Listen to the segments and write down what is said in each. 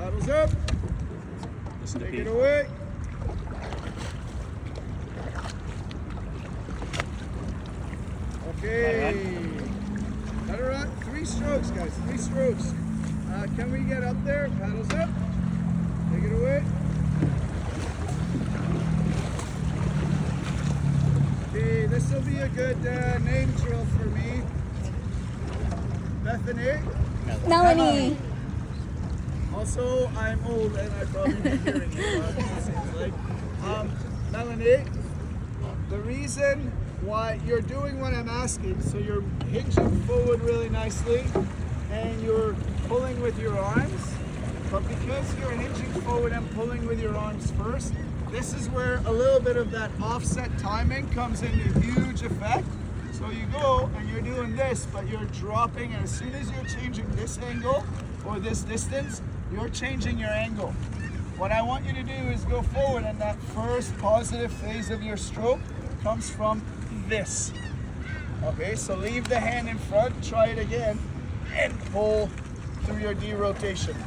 Paddles up. Listen to Take Pete. it away. Okay. Let her run. 3 strokes, guys. 3 strokes. Can we get up there? Paddles up. Take it away. Okay, this will be a good name drill for me. Bethany. Melanie. Also, I'm old and I probably be hearing it. It seems like. Melanie, the reason why you're doing what I'm asking, so you're hinging forward really nicely and you're pulling with your arms, but because you're hinging forward and pulling with your arms first, this is where a little bit of that offset timing comes into huge effect. So you go and you're doing this, but you're dropping, and as soon as you're changing this angle or this distance, you're changing your angle. What I want you to do is go forward, and that first positive phase of your stroke comes from this. Okay, so leave the hand in front, try it again, and pull through your D rotation.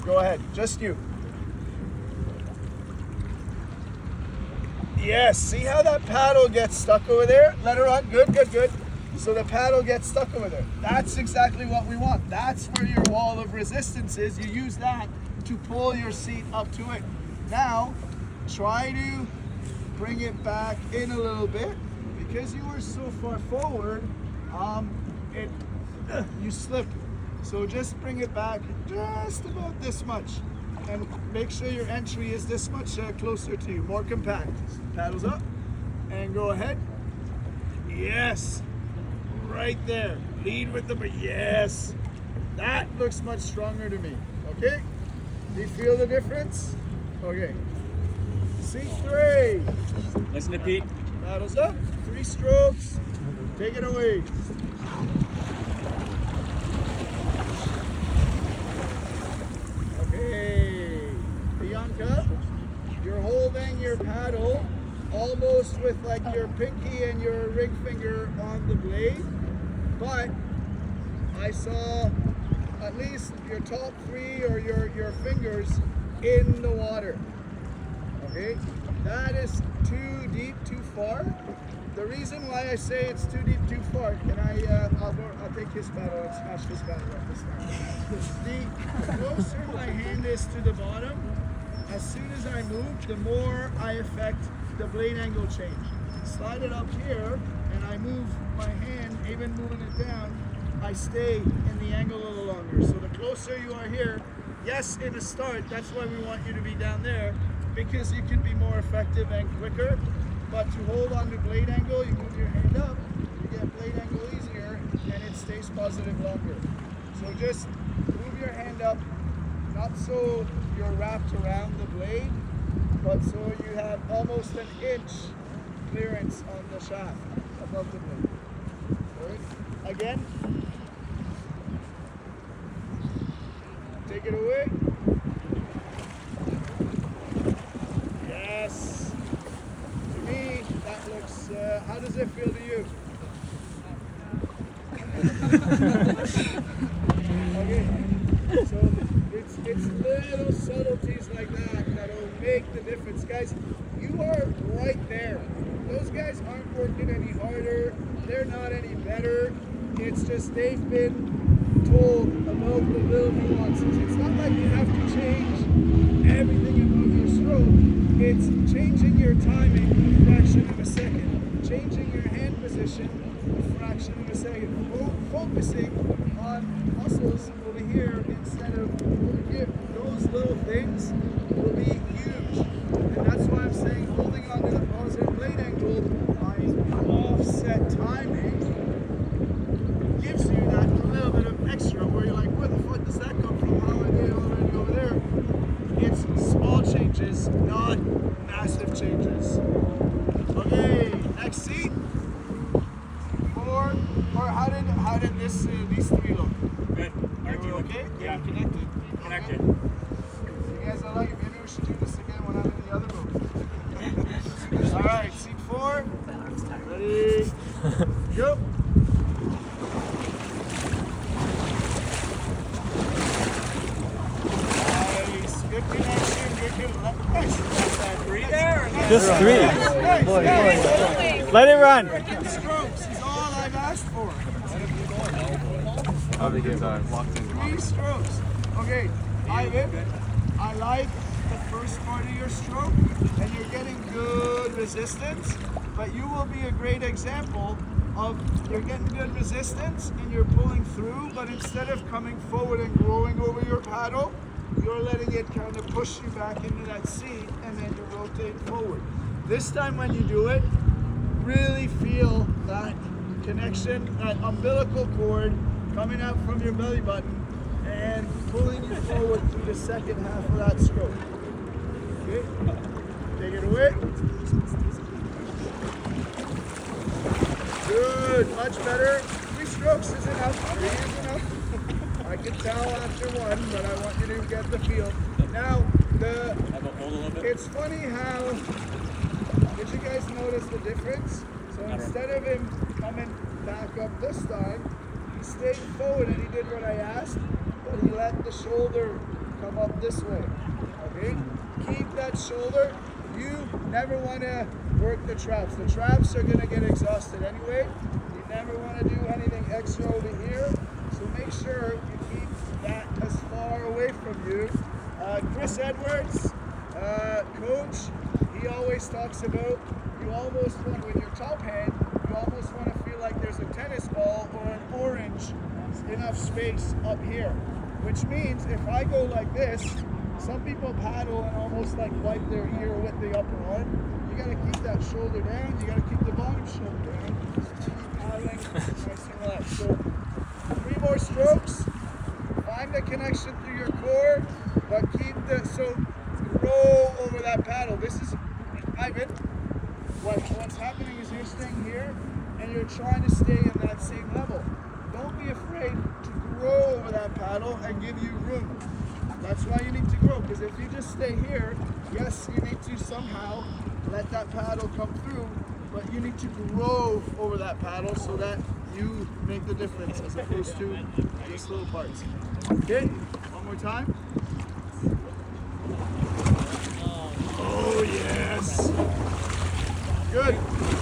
Go ahead, just you. Yes, see how that paddle gets stuck over there? Let her on, good, good, good. So the paddle gets stuck over there. That's exactly what we want. That's where your wall of resistance is. You use that to pull your seat up to it. Now, try to bring it back in a little bit. Because you were so far forward, you slip. So just bring it back just about this much. And make sure your entry is this much closer to you, more compact. Paddles up and go ahead. Yes, right there. Lead with the, yes. That looks much stronger to me, okay? Do you feel the difference? Okay. C3. Listen to Pete. Paddles up, 3 strokes. Take it away. Okay, Bianca, you're holding your paddle almost with like your pinky and your ring finger on the blade, but I saw at least your top 3 or your fingers in the water. Okay, that is too deep, too far. The reason why I say it's too deep, too far, can I'll take his paddle and smash his paddle up this time. The closer my hand is to the bottom, as soon as I move, the more I affect the blade angle change. Slide it up here, and I move my hand, even moving it down, I stay in the angle a little longer. So the closer you are here, yes, in the start, that's why we want you to be down there, because you can be more effective and quicker. But to hold on to blade angle, you move your hand up, you get blade angle easier, and it stays positive longer. So just move your hand up, not so you're wrapped around the blade, but so you have almost an inch clearance on the shaft above the blade. All right. Again. Take it away. Yes. To me, that looks, how does it feel to you? Okay. So it's little subtleties like that that'll make the difference. Guys, you are right there. Those guys aren't working any harder. They're not any better. It's just they've been told about the little nuances. It's not like you have to change everything about your stroke. It's changing your timing a fraction of a second, changing your hand position a fraction of a second, focusing on muscles over here instead of over here. Those little things will be huge. And that's why I'm saying holding on to the positive blade angle by offset timing gives you that little bit of extra where you're like, where the fuck does that come from? How I did already over there? It's small changes, not massive changes. Okay, next seat. 4, or how did these 3 look? Good. Are we okay? Yeah. Connected. Connected. You guys are like, maybe we should do this again when I'm in the other room. All right, seat 4. Ready? Go. Just 3. Guys, Let it run. strokes is all I've asked for. How they get locked in. 3 strokes. Okay, Ivan, I like the first part of your stroke, and you're getting good resistance, but you will be a great example of you're getting good resistance and you're pulling through, but instead of coming forward and growing over your paddle, you're letting it kind of push you back into that seat, and then you rotate forward. This time when you do it, really feel that connection, that umbilical cord coming out from your belly button and pulling you forward through the second half of that stroke. Okay? Take it away. Good, much better. 3 strokes is enough. 3 is enough. I can tell after 1, but I want you to get the feel. Now, Have a hold a little bit. it's funny how, did you guys notice the difference? So instead of him coming back up this time, he stayed forward and he did what I asked, but he let the shoulder come up this way. Okay? Keep that shoulder. You never want to work the traps. The traps are going to get exhausted anyway. You never want to do anything extra over here. So make sure you keep that as far away from you. Chris Edwards, coach, he always talks about you almost want, with your top hand, you almost want to feel like there's a tennis ball or an orange enough space up here. Which means if I go like this, some people paddle and almost like wipe their ear with the upper arm. You gotta keep that shoulder down, you gotta keep the bottom shoulder down. Keep paddling nice and relaxed. So 3 more strokes. Find the connection through your core, but keep the, so roll over that paddle. This is, Ivan, what's happening is you're staying here and you're trying to stay in that same level. Don't be afraid to grow over that paddle and give you room. That's why you need to grow, because if you just stay here, yes, you need to somehow let that paddle come through, but you need to grow over that paddle so that you make the difference as opposed to just little parts. Okay, one more time. Oh, yes. Good.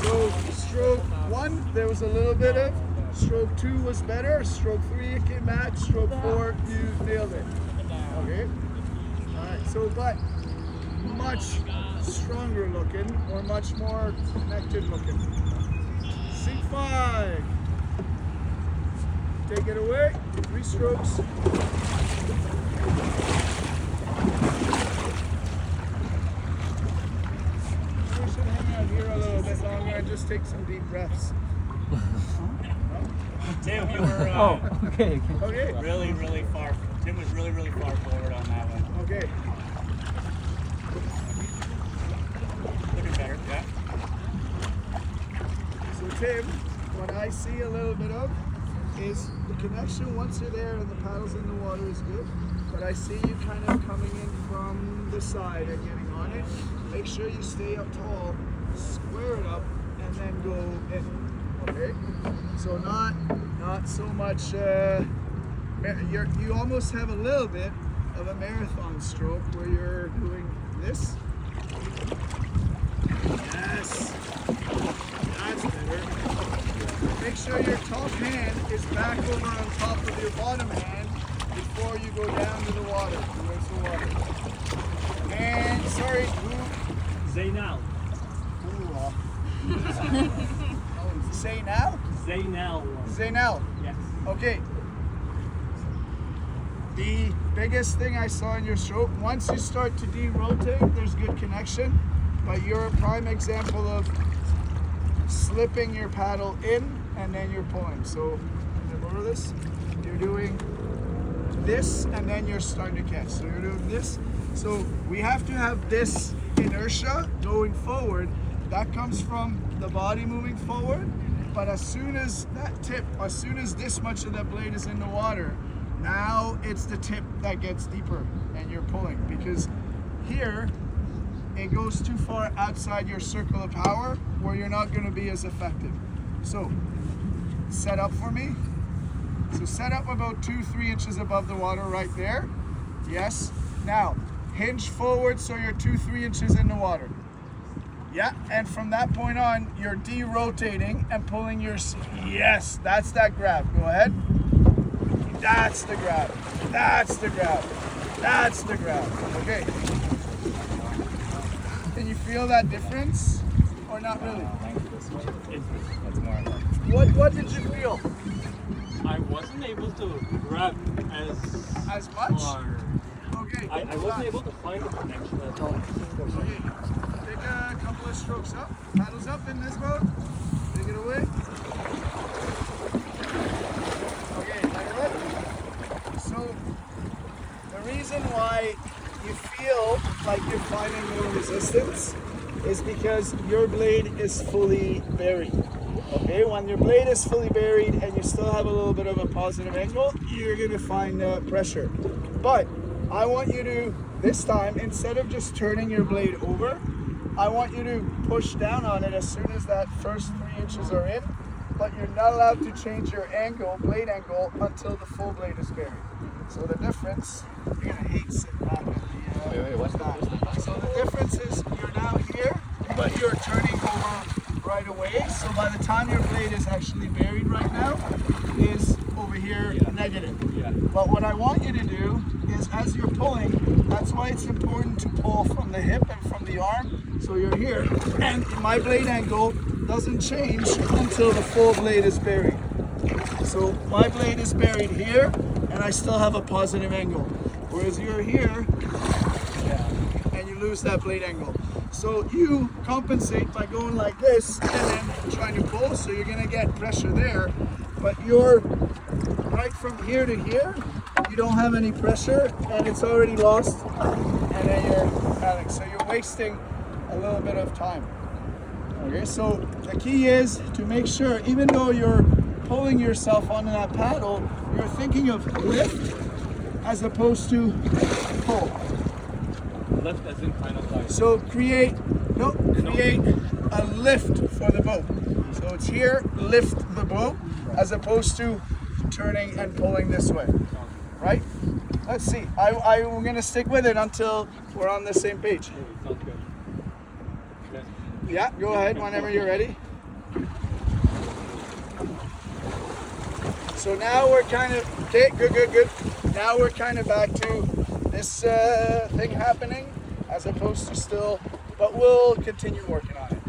So stroke 1, there was a little bit of. Stroke 2 was better. Stroke 3, it came back. Stroke 4, you nailed it. Okay. All right. So, but much stronger looking, or much more connected looking. Seat 5. Take it away. 3 strokes. We should hang out here a little bit longer and just take some deep breaths. Tim, you were Okay. Okay. really, really far. Tim was really, really far forward on that one. Okay. Looking better, yeah. So Tim, what I see a little bit of is the connection once you're there and the paddles in the water is good, but I see you kind of coming in from the side and getting on it. Make sure you stay up tall, square it up, and then go in. Okay? So not so much, you almost have a little bit of a marathon stroke where you're doing this. Yes. That's better. Make sure your top hand is back over on top of your bottom hand before you go down to the water, to rinse the water. And sorry, Zaynal. say now? Zaynal. Zaynel. Yes. Okay. The biggest thing I saw in your stroke, once you start to de-rotate, there's good connection, but you're a prime example of slipping your paddle in and then you're pulling. So, remember this? You're doing this and then you're starting to catch. So you're doing this. So we have to have this inertia going forward. That comes from the body moving forward. But as soon as that tip, as soon as this much of the blade is in the water, now it's the tip that gets deeper and you're pulling, because here it goes too far outside your circle of power where you're not going to be as effective. So set up for me. So set up about 2-3 inches above the water right there. Yes. Now hinge forward so you're 2-3 inches in the water. Yeah, and from that point on, you're de-rotating and pulling your, yes, that's that grab. Go ahead. That's the grab. That's the grab. That's the grab. Okay. Can you feel that difference or not really? That's more. What did you feel? I wasn't able to grab As much? far. Okay. I wasn't able to find the connection at all. Okay. Take a couple of strokes up. Paddles up in this boat. Take it away. Okay, like that. So the reason why you feel like you're finding more resistance is because your blade is fully buried. Okay, when your blade is fully buried and you still have a little bit of a positive angle, you're gonna find pressure. But I want you to, this time, instead of just turning your blade over, I want you to push down on it as soon as that first 3 inches are in, but you're not allowed to change your angle, blade angle, until the full blade is buried. So the difference, you're gonna hate sitting back at the, Wait, what's that? So the difference is you're now here, but you're turning over right away. So by the time your blade is actually buried right now, is over here negative. Yeah. But what I want you to do is as you're pulling, that's why it's important to pull from the hip and from the arm. So you're here, and my blade angle doesn't change until the full blade is buried. So my blade is buried here, and I still have a positive angle. Whereas you're here, and you lose that blade angle. So you compensate by going like this and then trying to pull, so you're gonna get pressure there, but you're right from here to here, you don't have any pressure and it's already lost, and then you're paddling. So you're wasting a little bit of time. Okay, so the key is to make sure, even though you're pulling yourself onto that paddle, you're thinking of lift as opposed to pull. Lift as in kind of like. So create a lift for the boat. So it's here, lift the boat, as opposed to turning and pulling this way, right? Let's see. I'm gonna stick with it until we're on the same page. Sounds good. Okay. Yeah, go ahead whenever you're ready. So now we're kind of, okay, good. Now we're kind of back to this thing happening as opposed to still, but we'll continue working on it.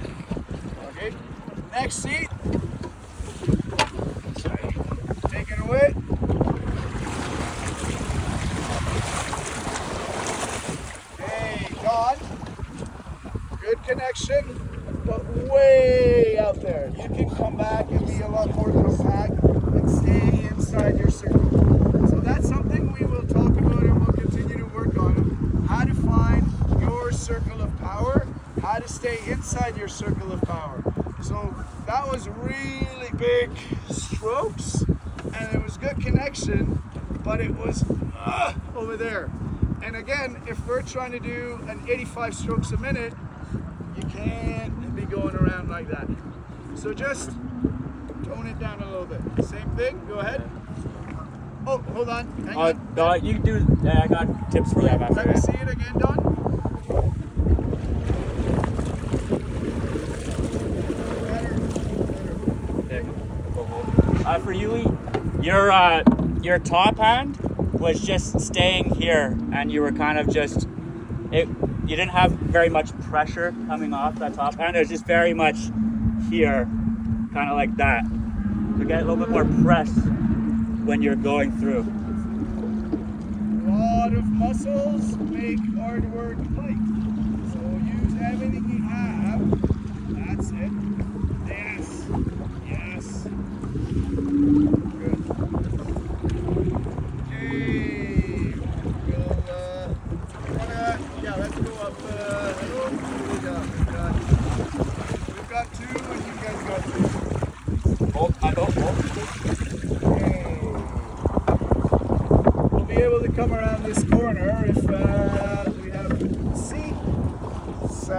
Okay, next seat. Sorry. Take it away. Okay, Don. Good connection, but way out there. You can come back and be a lot more compact and stay inside your circle. So that's something we will talk about and we'll continue to work on. How to find your circle of power, how to stay inside your circle of power. So that was really big strokes and it was good connection, but it was over there. And again, if we're trying to do an 85 strokes a minute, you can't be going around like that. So just tone it down a little bit. Same thing, go ahead. Oh, hold on. Hang on. No, you do. I got tips for that after. Let me see it again, Don. For you, your top hand was just staying here, and you were kind of just you didn't have very much pressure coming off that top hand. It was just very much here, kind of like that. To get a little bit more press when you're going through. A lot of muscles make hard work light. So use everything you have. That's it. Yes. Good. Okay. We'll, let's go up. Hello. We've got two, and you guys got two. Both, I don't both. We'll be able to come around this corner if we have seat 8.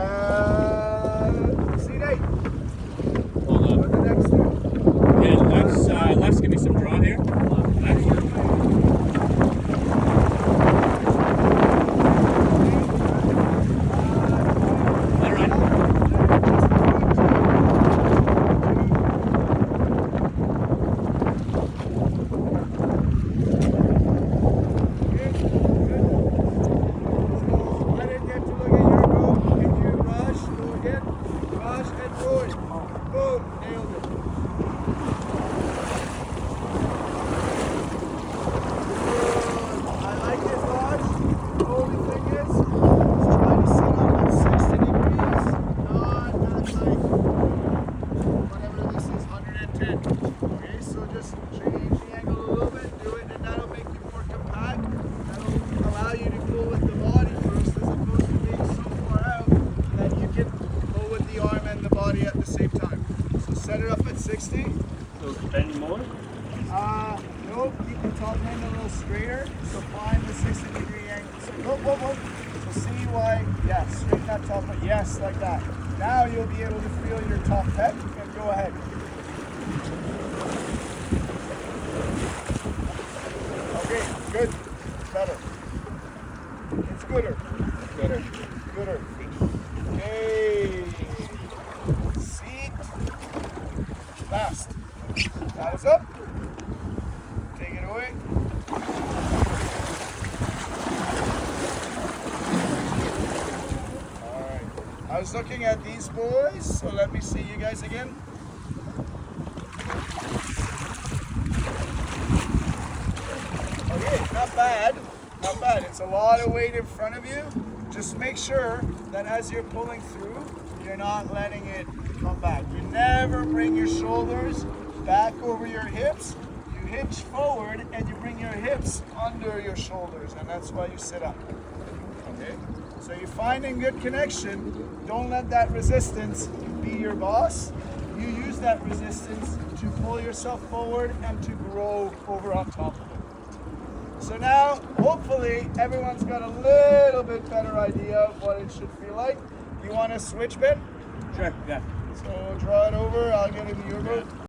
60. So bend more. Nope, keep the top end a little straighter. So find the 60-degree angle. So, whoa. So see why, yes, straighten that top end. Yes, like that. Now you'll be able to feel your top head and go ahead. Okay, good. Better. It's gooder. Gooder. Okay. Seat. Last. That is up. Take it away. Alright. I was looking at these boys, so let me see you guys again. Okay, not bad. Not bad. It's a lot of weight in front of you. Just make sure that as you're pulling through, you're not letting it come back. You never bring your shoulders back over your hips. You hitch forward and you bring your hips under your shoulders, and that's why you sit up. Okay? So you're finding good connection. Don't let that resistance be your boss. You use that resistance to pull yourself forward and to grow over on top of it. So now, hopefully, everyone's got a little bit better idea of what it should feel like. You want to switch, Ben? Sure, yeah. So draw it over. I'll get into your boat.